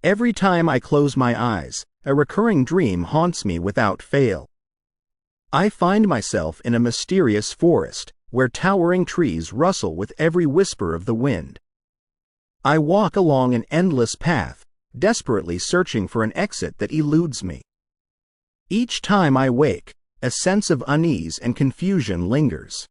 Every time I close my eyes, a recurring dream haunts me without fail. I find myself in a mysterious forest, where towering trees rustle with every whisper of the wind. I walk along an endless path, desperately searching for an exit that eludes me. Each time I wake, a sense of unease and confusion lingers.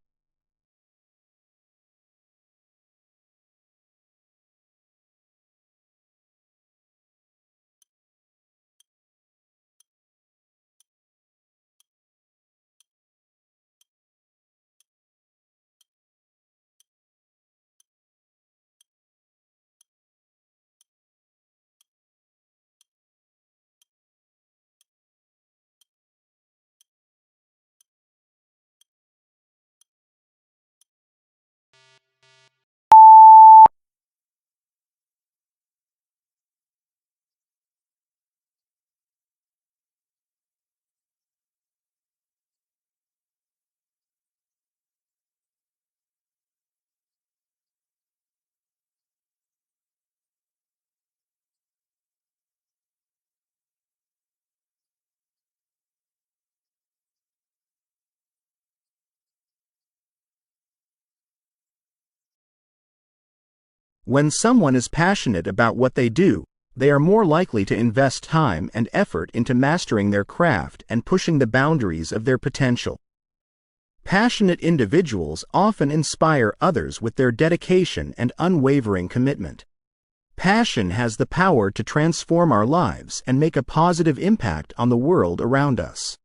When someone is passionate about what they do, they are more likely to invest time and effort into mastering their craft and pushing the boundaries of their potential. Passionate individuals often inspire others with their dedication and unwavering commitment. Passion has the power to transform our lives and make a positive impact on the world around us.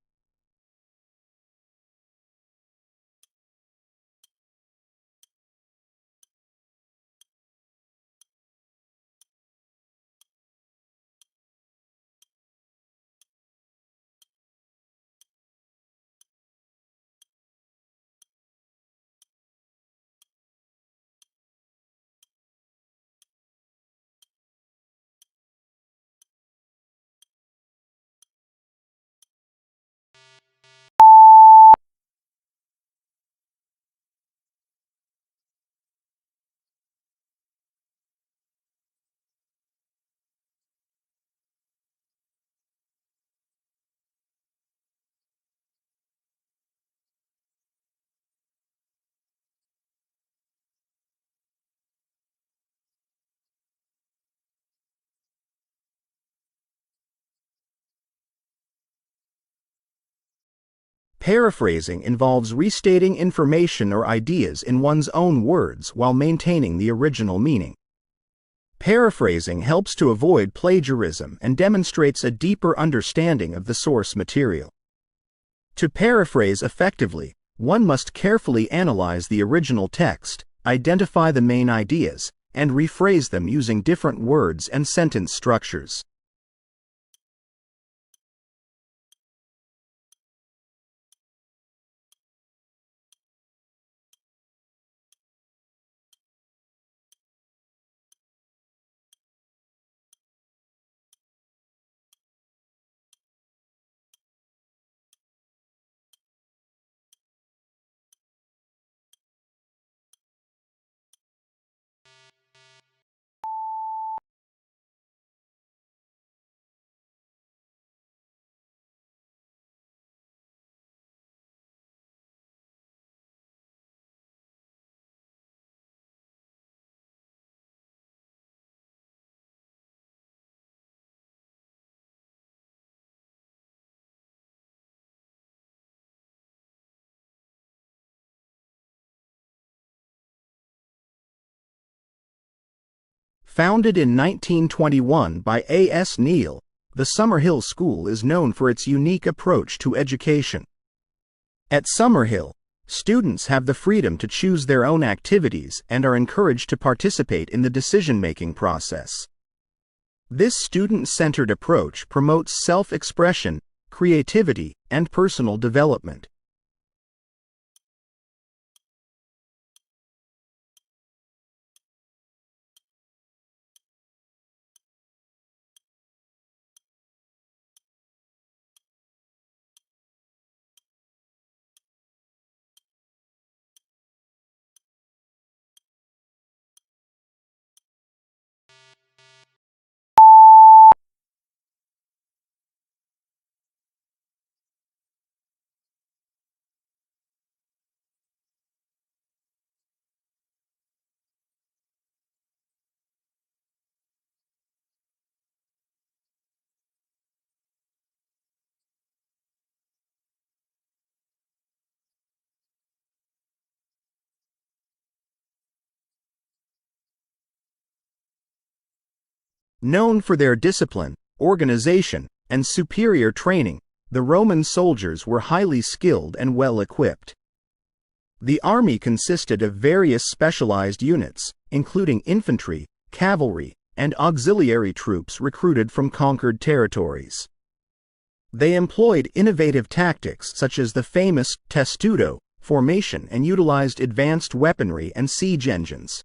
Paraphrasing involves restating information or ideas in one's own words while maintaining the original meaning. Paraphrasing helps to avoid plagiarism and demonstrates a deeper understanding of the source material. To paraphrase effectively, one must carefully analyze the original text, identify the main ideas, and rephrase them using different words and sentence structures. Founded in 1921 by A.S. Neal, the Summerhill School is known for its unique approach to education. At Summerhill, students have the freedom to choose their own activities and are encouraged to participate in the decision-making process. This student-centered approach promotes self-expression, creativity, and personal development. Known for their discipline, organization, and superior training, the Roman soldiers were highly skilled and well equipped. The army consisted of various specialized units, including infantry, cavalry, and auxiliary troops recruited from conquered territories. They employed innovative tactics such as the famous testudo formation and utilized advanced weaponry and siege engines.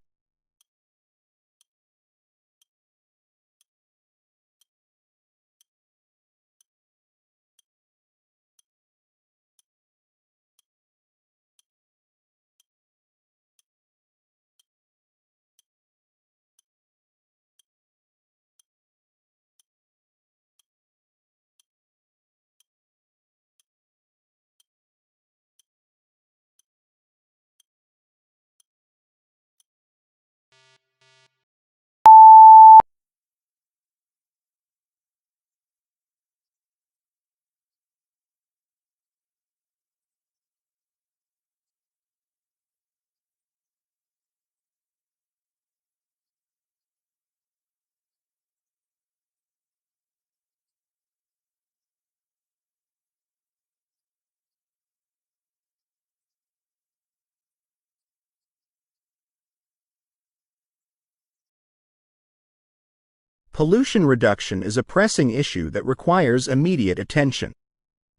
Pollution reduction is a pressing issue that requires immediate attention.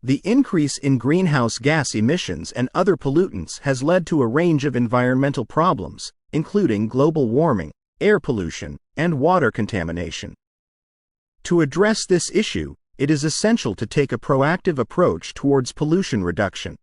The increase in greenhouse gas emissions and other pollutants has led to a range of environmental problems, including global warming, air pollution, and water contamination. To address this issue, it is essential to take a proactive approach towards pollution reduction.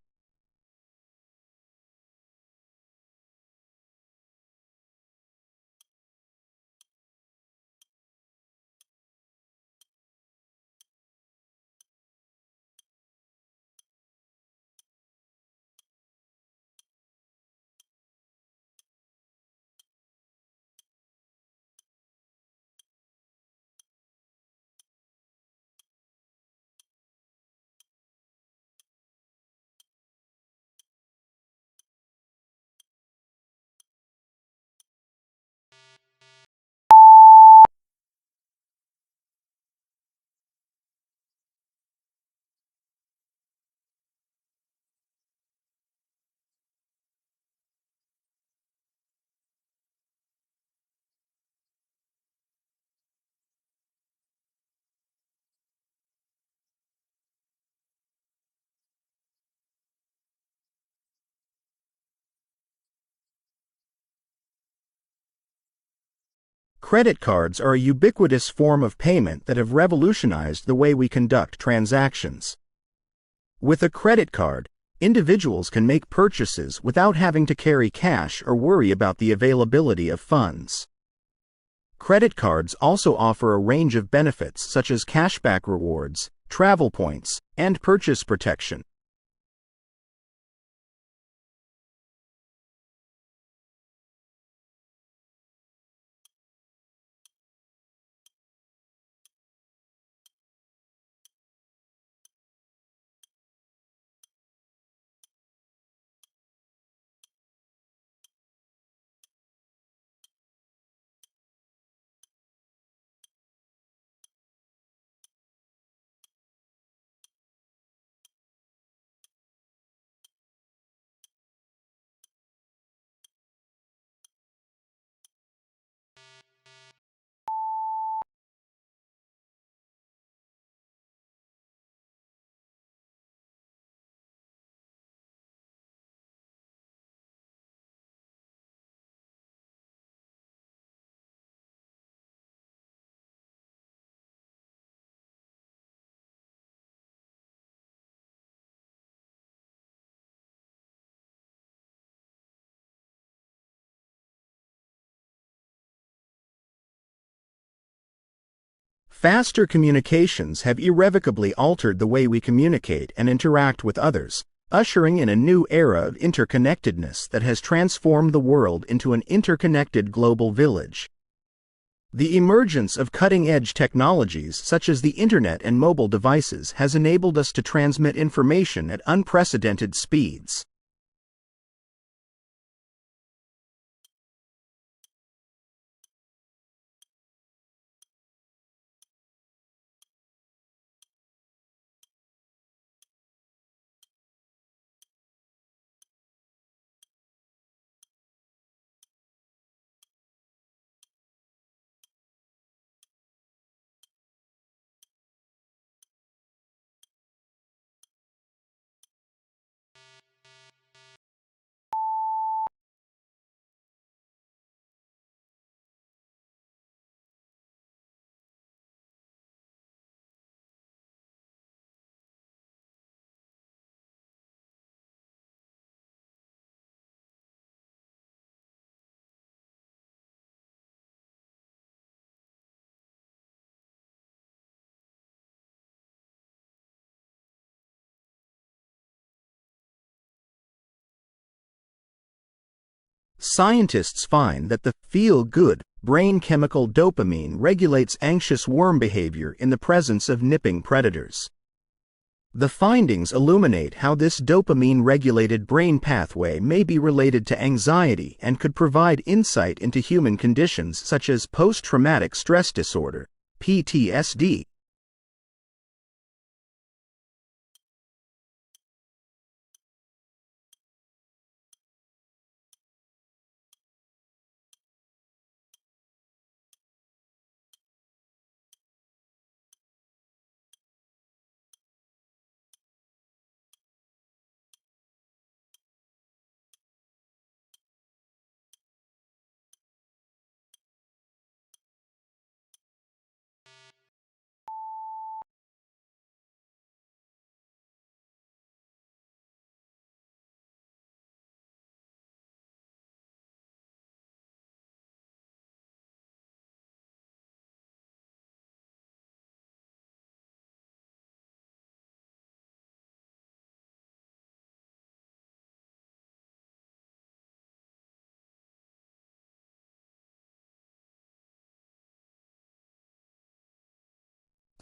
Credit cards are a ubiquitous form of payment that have revolutionized the way we conduct transactions. With a credit card, individuals can make purchases without having to carry cash or worry about the availability of funds. Credit cards also offer a range of benefits such as cashback rewards, travel points, and purchase protection. Faster communications have irrevocably altered the way we communicate and interact with others, ushering in a new era of interconnectedness that has transformed the world into an interconnected global village. The emergence of cutting-edge technologies such as the Internet and mobile devices has enabled us to transmit information at unprecedented speeds. Scientists find that the feel-good brain chemical dopamine regulates anxious worm behavior in the presence of nipping predators. The findings illuminate how this dopamine-regulated brain pathway may be related to anxiety and could provide insight into human conditions such as post-traumatic stress disorder, PTSD.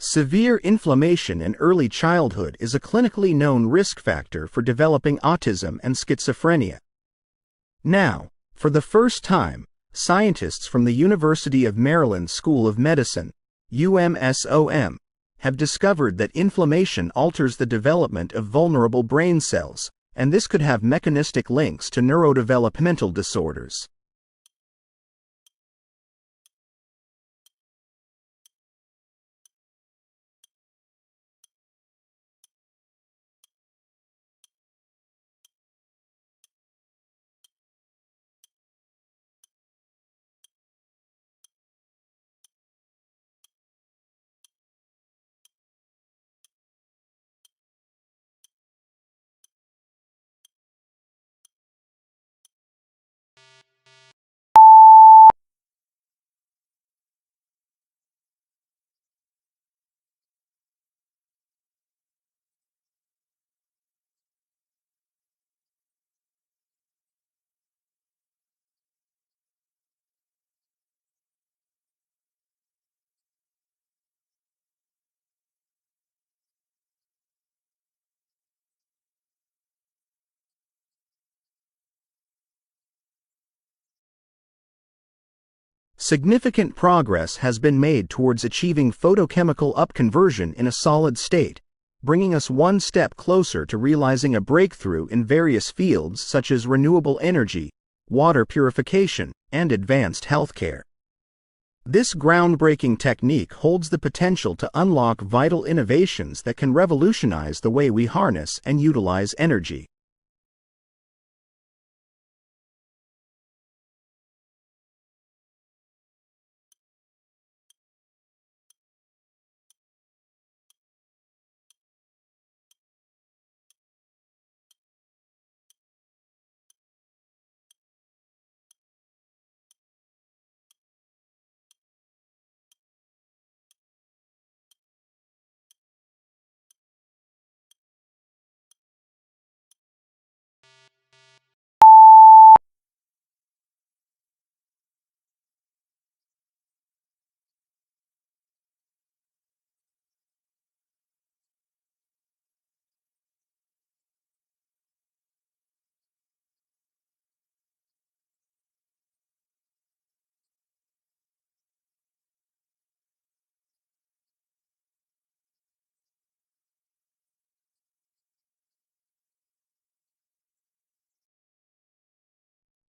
Severe inflammation in early childhood is a clinically known risk factor for developing autism and schizophrenia. Now, for the first time, scientists from the University of Maryland School of Medicine, UMSOM, have discovered that inflammation alters the development of vulnerable brain cells, and this could have mechanistic links to neurodevelopmental disorders. Significant progress has been made towards achieving photochemical upconversion in a solid state, bringing us one step closer to realizing a breakthrough in various fields such as renewable energy, water purification, and advanced healthcare. This groundbreaking technique holds the potential to unlock vital innovations that can revolutionize the way we harness and utilize energy.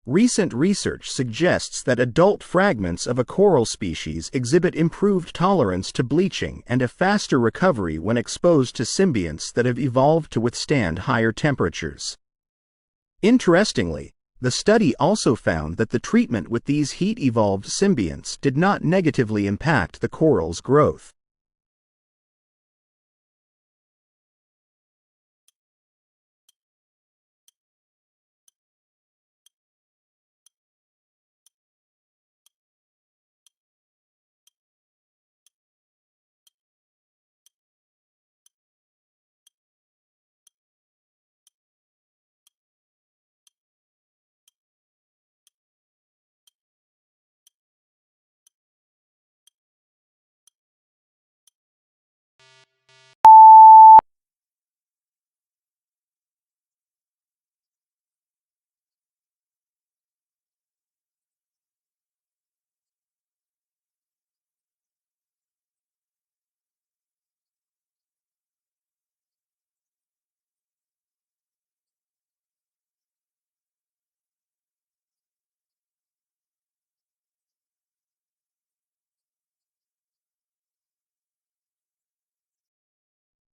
Recent research suggests that adult fragments of a coral species exhibit improved tolerance to bleaching and a faster recovery when exposed to symbionts that have evolved to withstand higher temperatures. Interestingly, the study also found that the treatment with these heat-evolved symbionts did not negatively impact the coral's growth.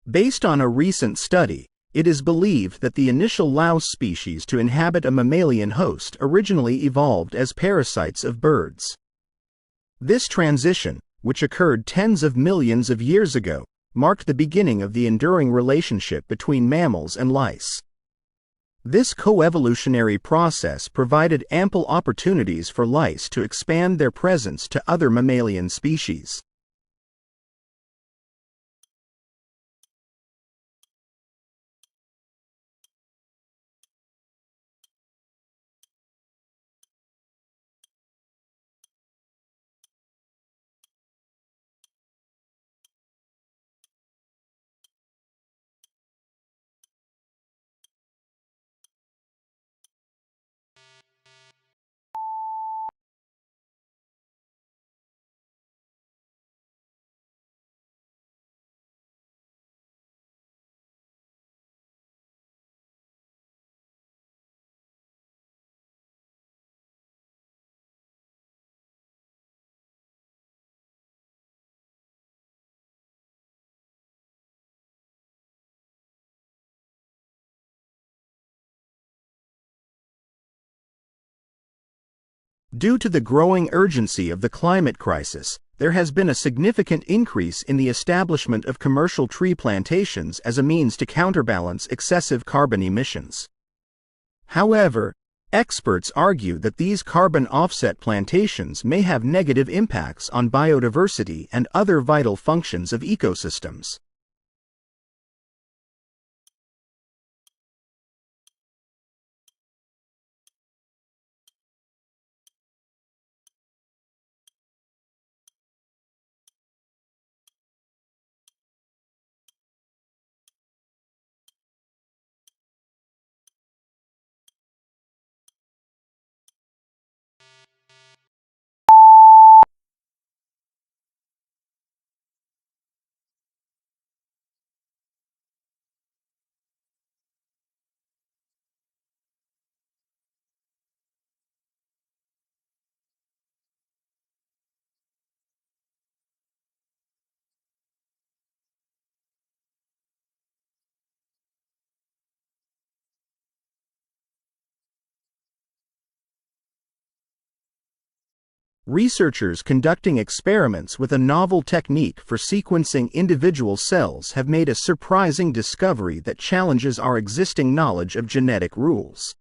Based on a recent study, it is believed that the initial louse species to inhabit a mammalian host originally evolved as parasites of birds. This transition, which occurred tens of millions of years ago, marked the beginning of the enduring relationship between mammals and lice. This coevolutionary process provided ample opportunities for lice to expand their presence to other mammalian species. Due to the growing urgency of the climate crisis, there has been a significant increase in the establishment of commercial tree plantations as a means to counterbalance excessive carbon emissions. However, experts argue that these carbon offset plantations may have negative impacts on biodiversity and other vital functions of ecosystems. Researchers conducting experiments with a novel technique for sequencing individual cells have made a surprising discovery that challenges our existing knowledge of genetic rules.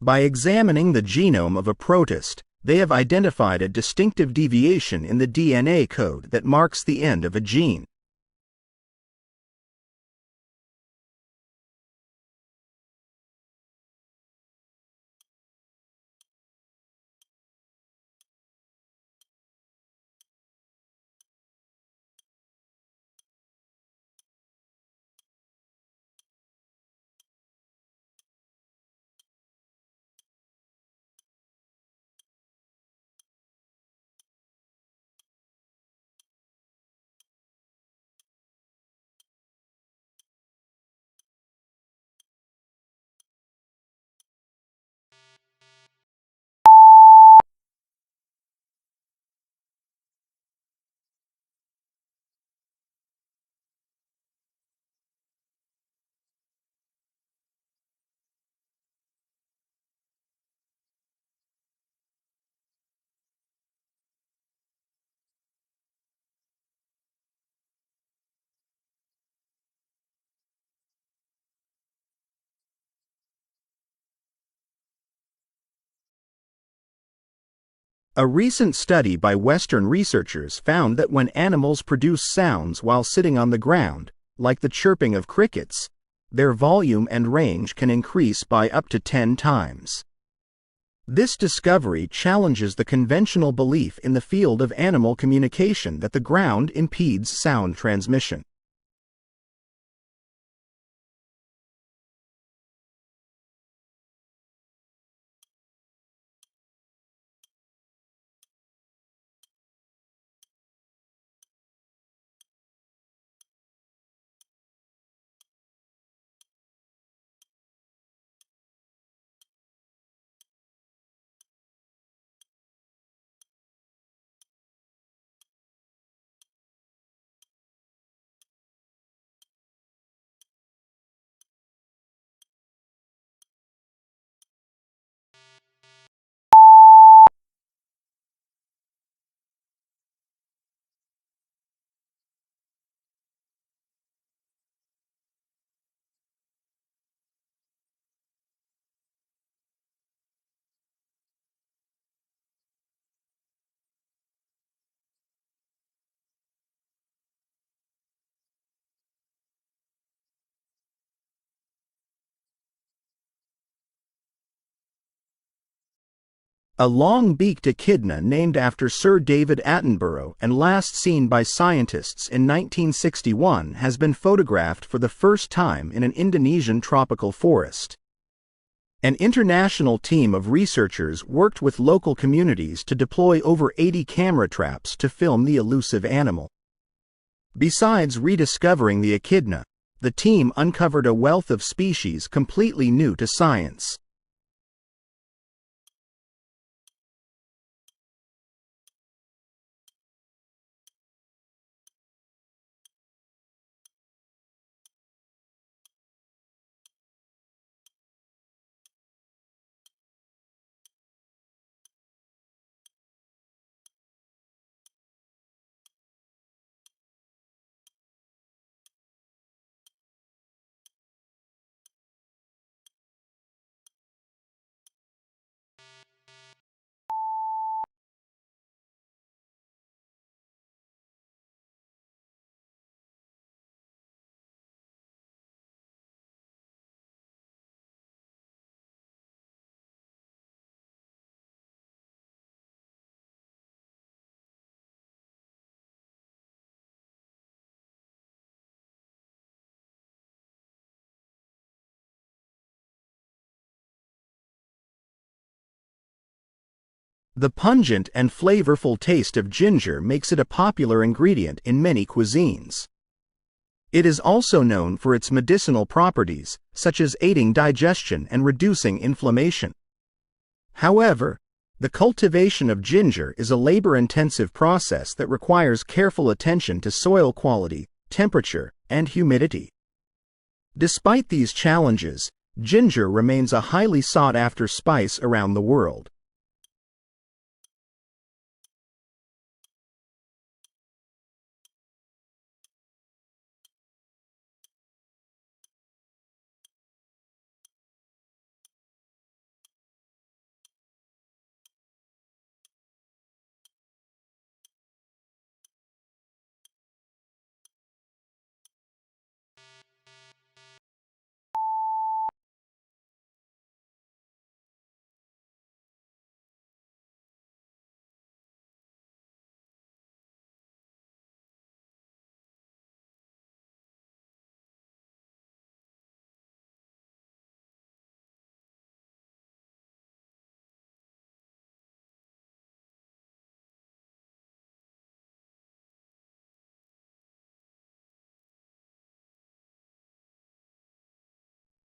By examining the genome of a protist, they have identified a distinctive deviation in the DNA code that marks the end of a gene. A recent study by Western researchers found that when animals produce sounds while sitting on the ground, like the chirping of crickets, their volume and range can increase by up to 10 times. This discovery challenges the conventional belief in the field of animal communication that the ground impedes sound transmission. A long-beaked echidna named after Sir David Attenborough and last seen by scientists in 1961 has been photographed for the first time in an Indonesian tropical forest. An international team of researchers worked with local communities to deploy over 80 camera traps to film the elusive animal. Besides rediscovering the echidna, the team uncovered a wealth of species completely new to science. The pungent and flavorful taste of ginger makes it a popular ingredient in many cuisines. It is also known for its medicinal properties, such as aiding digestion and reducing inflammation. However, the cultivation of ginger is a labor-intensive process that requires careful attention to soil quality, temperature, and humidity. Despite these challenges, ginger remains a highly sought-after spice around the world.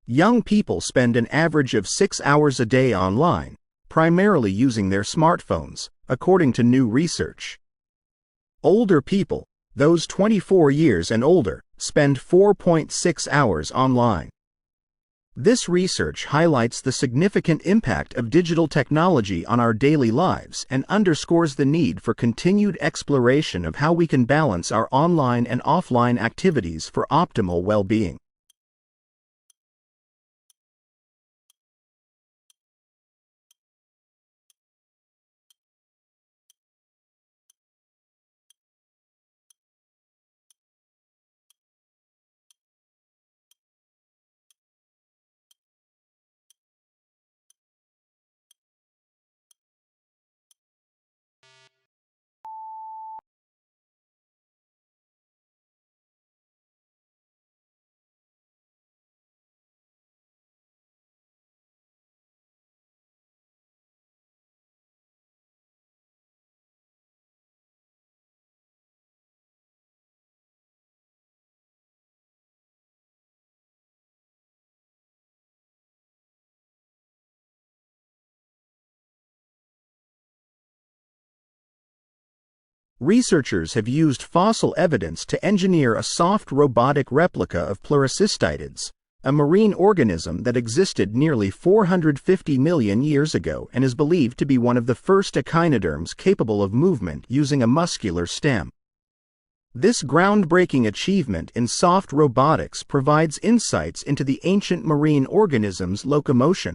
Young people spend an average of 6 hours a day online, primarily using their smartphones, according to new research. Older people, those 24 years and older, spend 4.6 hours online. This research highlights the significant impact of digital technology on our daily lives and underscores the need for continued exploration of how we can balance our online and offline activities for optimal well-being. Researchers have used fossil evidence to engineer a soft robotic replica of Pleurocystides, a marine organism that existed nearly 450 million years ago and is believed to be one of the first echinoderms capable of movement using a muscular stem. This groundbreaking achievement in soft robotics provides insights into the ancient marine organism's locomotion.